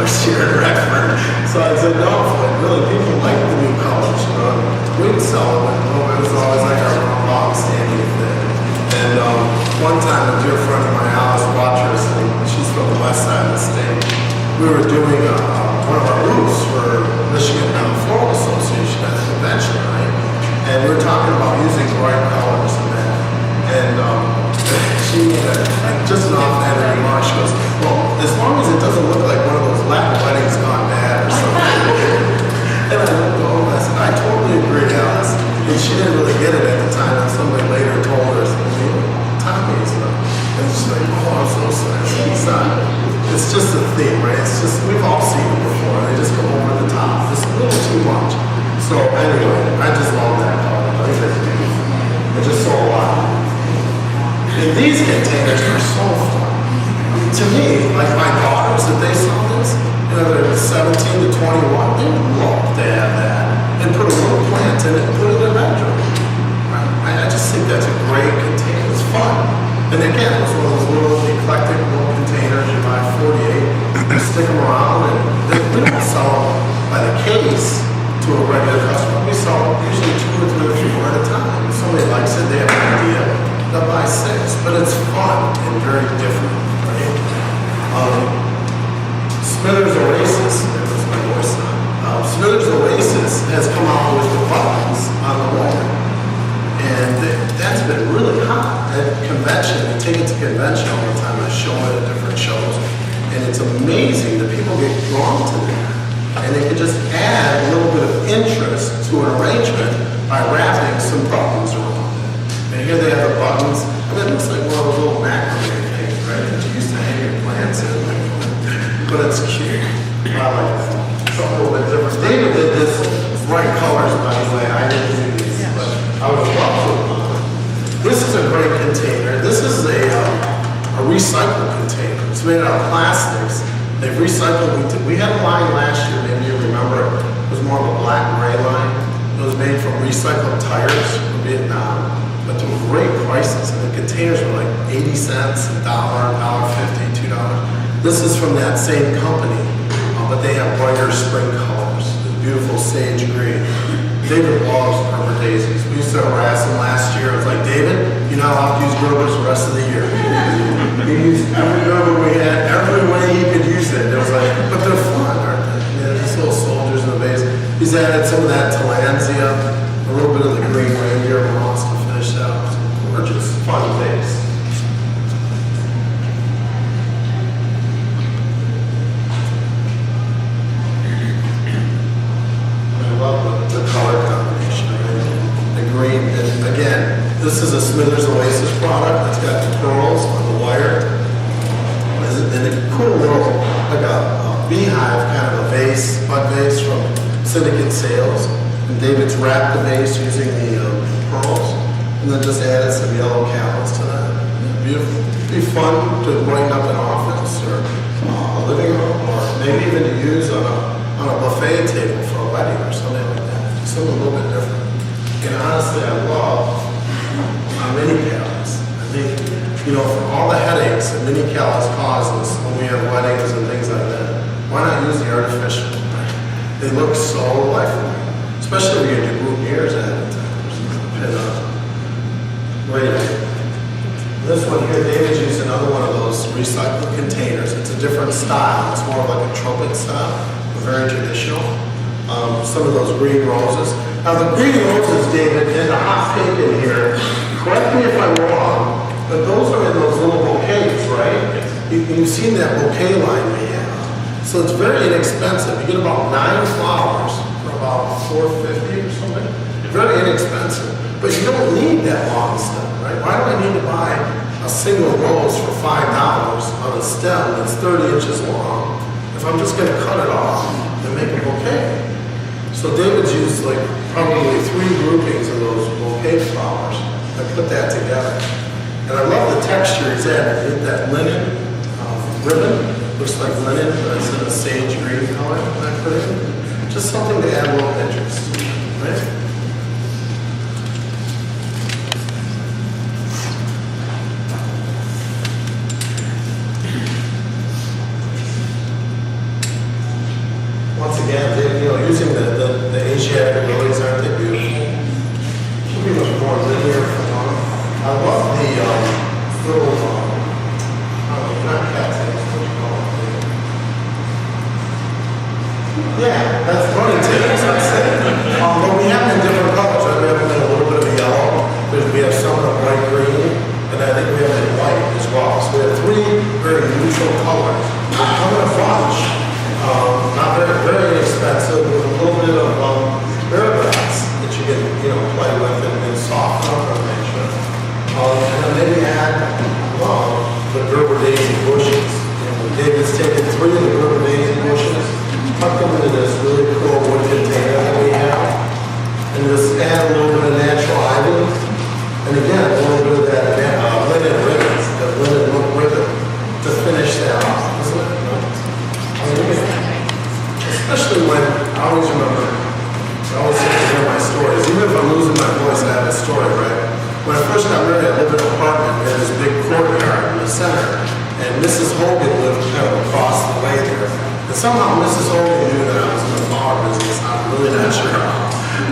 first year in Redford. So I said, no, but really, people like the new colors. We'd sell it, but it was always like our long-standing thing. And one time, a dear friend of mine, Alice Watchers, and she's from the west side of the state, we were doing one of our roofs for Michigan Floral Association at a convention, right? And we were talking about using bright colors in that. And she made just an offhand remark. She goes, well, as long as it doesn't look like one of those Latin weddings gone bad or something. And I looked over and I said, I totally agree, Alice. And she didn't really get it at the time. And somebody later told her, Tommy's. And she's like, oh, I'm so sorry. It's just a theme, right? It's just, we've all seen it before. They just go over the top. It's a little too much. So anyway, I just love that color. I think that's beautiful. It's just so alive. And these containers are so fun. To me, like my daughters, if they saw this, they're 17 to 21, they would love to have that. And put a little plant in it and put it in their bedroom. Right? I just think that's a great container. It's fun. And again, it's one of those little eclectic little containers. You buy 48, you stick them around, and we don't sell them by the case to a regular customer. We sell them usually 2 or 3 or 4 at a time. If somebody likes it, they have an idea, they'll buy 6. But it's fun and very different, right? Smithers Oasis, that was my voice on. Smithers Oasis has come out with the buttons on the wall. And that's been really hot at convention. I take it to convention all the time. I show it at different shows. And it's amazing that people get drawn to that. And they can just add a little bit of interest to an arrangement by wrapping some buttons around it. And here they have the buttons. And it looks like one of those little macrame things, right? That you used to hang your plants in. But it's cute. I like that. It's a little bit different. David did this bright colors, by the way. I didn't do these, but I was watching. This is a great container. This is a recycled container. It's made out of plastics. They've recycled. We had a line last year, maybe you remember. It was more of a black-gray line. It was made from recycled tires from Vietnam. But they were great prices. And the containers were like 80 cents, $1, $1.50, $2. This is from that same company, but they have brighter spring colors. It's beautiful sage green. David loves Gerber daisies. We used to harass him last year. I was like, David, you're not allowed to use Gerbers the rest of the year. He used every Gerber we had, every way he could use it. It was like, but they're fun, aren't they? Yeah, these little soldiers in the vase. He's added some of that Tillandsia, a little bit of the green reindeer moss to finish out. It's a gorgeous, fun vase. The color combination, right? The green, and again, this is a Smithers Oasis product. It's got the pearls on the wire. And a cool little, like a beehive kind of a vase, bud vase from Syndicate Sales. And David's wrapped the vase using the pearls. And then just added some yellow candles to that. Beautiful. It'd be fun to brighten up an office or a living room, or maybe even to use on a buffet table for a wedding or something like that. Something a little bit different. And honestly, I love mini calories. I think, for all the headaches that mini calories cause us when we have weddings and things like that, why not use the artificial? They look so lifelike, especially when you do boutonnieres ahead of time. Great. This one here, David's used another one of those recycled containers. It's a different style. It's more like a trumpet style, very traditional. Some of those green roses. Now the green roses, David, and the hot pink in here, correct me if I'm wrong, but those are in those little bouquets, right? You've seen that bouquet line we have. So it's very inexpensive. You get about 9 flowers for about $4.50 or something. Very inexpensive. But you don't need that long stem, right? Why do I need to buy a single rose for $5 on a stem that's 30 inches long if I'm just going to cut it off and make a bouquet? So David's used like probably 3 groupings of those bouquet flowers. I put that together. And I love the texture he's added. That linen ribbon, looks like linen, but it's in a sage green color that I put in. Just something to add a little interest, right? again, using the Asiatic lilies, aren't they beautiful? Should be much more linear form. I love the little, not cattails, what do you call it? Yeah, that's running tails, I'd say. But we have them in different colors, right? We have them in a little bit of yellow. We have some in a bright green, and I think we have it in white as well. So we have three very neutral colors. They come in a bunch, not very, very expensive, with a little bit of bear grass that you can, play with and soften up arrangement. And then maybe add, the Gerber daisy bushes. David's taken three of the Gerber daisy bushes, tuck them into this really cool wood container that we have, and just add a little bit of natural ivy, and again, a little bit of that linen ribbons, that linen look ribbon, to finish that off, isn't it? Especially when, I always remember, I always like to hear my stories, even if I'm losing my voice, I have a story, right? When I first got married, I lived in an apartment, we had this big courtyard in the center, and Mrs. Hogan lived kind of across the way there. And somehow Mrs. Hogan knew that I was in the flower business. I'm really not sure how.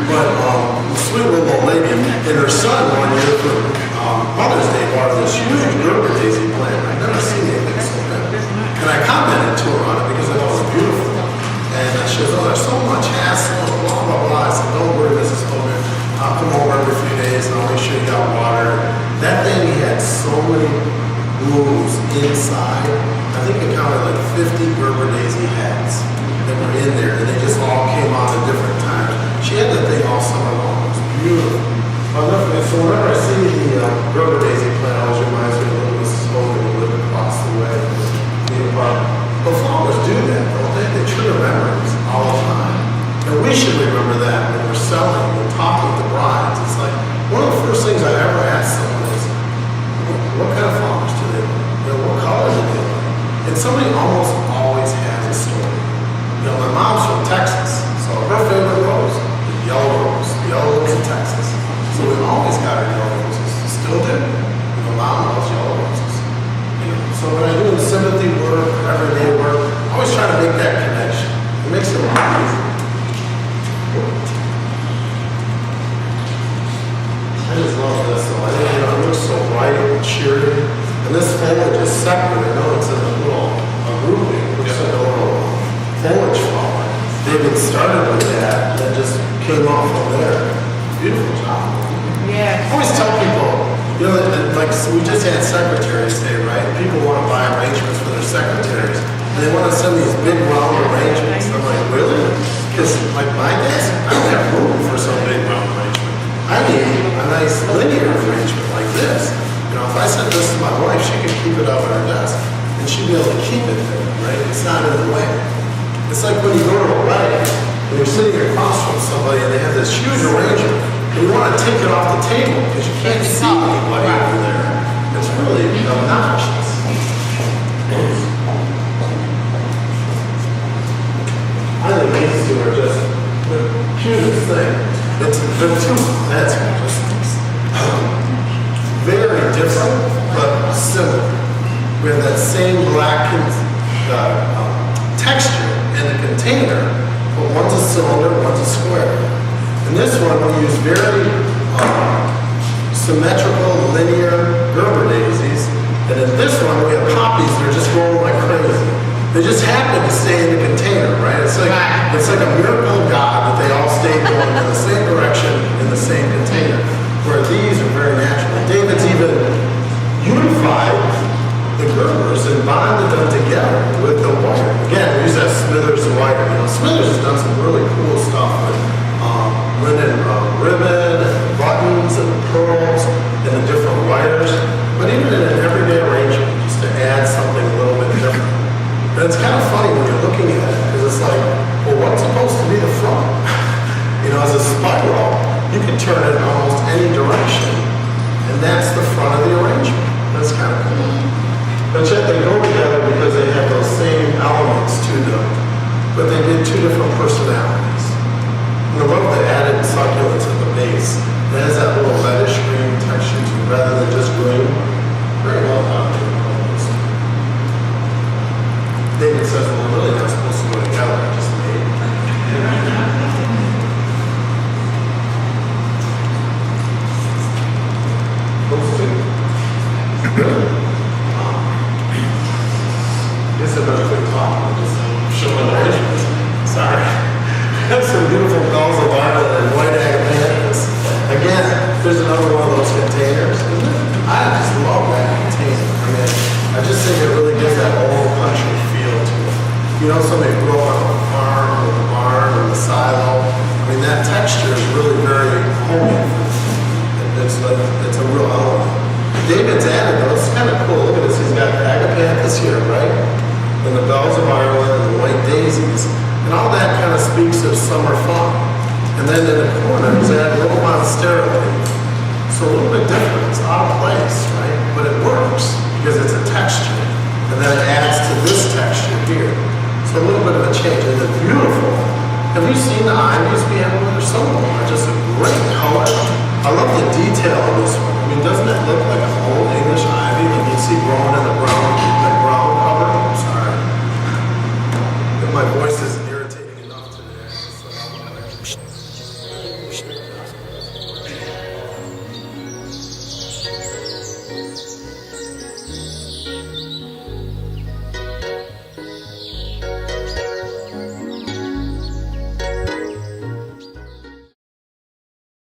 But the sweet little old lady and her son one year for Mother's Day bought this huge Gerber daisy plant. I'd never seen anything so good. And I commented to her on it because I thought it was beautiful. And she goes, oh, there's so much hassle, blah, blah, blah. I said, don't worry, Mrs. Hogan. I'll come over every few days and I'll make sure you got water. That thing had so many blooms inside. I think it counted like 50 Gerber daisy heads that were in there, and they just all came out at different times. She had that thing all summer long. It was beautiful. So whenever I see the Gerber daisy plant, it always reminds me of little Mrs. Hogan who lived across the way from the apartment. But flowers do that, don't they? They trigger memories all the time. And we should remember that when we're selling and talking to brides. It's like, one of the first things I ever ask someone is, what kind of flowers do they like? What color do they like? And somebody almost always has a story. My mom's from Texas, so her favorite rose is the yellow rose in Texas. So we've always got our yellow roses. Still do. My mom loves yellow roses. So when I do the sympathy work, everyday work, I always try to make that connection. It makes it a lot easier. I just love this though. I think it looks so bright and cheery. And this foliage is separate. I know it's in a little grouping. It looks like a little foliage flower. David started with that and then just came off from there. Beautiful job. Yeah. I always tell people, like so we just had Secretary's Day, right? People want to buy arrangements for their secretaries. And they want to send these big round arrangements. I'm like, really? Because like my desk, I don't have room for some big round arrangement. I need a nice linear arrangement like this. If I sent this to my wife, she could keep it up on her desk, and she'd be able to keep it there, right? It's not in the way. It's like when you go to a wedding, and you're sitting across from somebody, and they have this huge arrangement, and you want to take it off the table, because you can't see anybody over there. It's really obnoxious. I think these two are just the cutest thing. That's very different, but similar. We have that same black texture in the container, but one's a cylinder, one's a square. And this one we use very symmetrical, linear Gerber daisies, and in this one we have poppies that are just growing like crazy. They just happen to stay in the container, right? It's like a miracle of God that they all stay going in the same direction in the same container. Where these are very natural. And David's even unified the Gerbers and bonded them together with the wire. Again, we use that Smithers wire. Smithers has done some really cool stuff with linen ribbon and buttons and pearls and the different wires. But even in an everyday arrangement, just to add something a little bit different. And it's kind of funny when you're looking at it, because it's like, well, what's supposed to be the front? As a spiral, you can turn it in almost any direction, and that's the front of the arrangement. That's kind of cool. But yet they go together because they have those same elements to them, but they get two different personalities. And I love the added succulents at the base. It has that little reddish green texture to it, rather than just green. Very well done. David says, well, we're really not supposed to go together. I just made guess I better quit talking and just show my arrangements. Sorry. That's some beautiful bells of Ireland and white agapanthus. Again, there's another one of those containers. I just love that container. I mean, I just think it really gives that old country feel to it. You know, somebody grew up on a farm with a barn or a silo. I mean, that texture is really very homey. It's a real element. David's added though, it's kind of cool. Look at this, he's got the agapanthus here, right? And the bells of Ireland and the white daisies. And all that kind of speaks of summer fun. And then in the corner, he's added a little monstera leaf. So a little bit different, it's out of place, right? But it works because it's a texture. And then it adds to this texture here. So a little bit of a change, and it's beautiful. Have you seen the ivies we have over there? Some of them are just a great color. I love the detail of this one. I mean, doesn't it look like an old English ivy like you see growing in the ground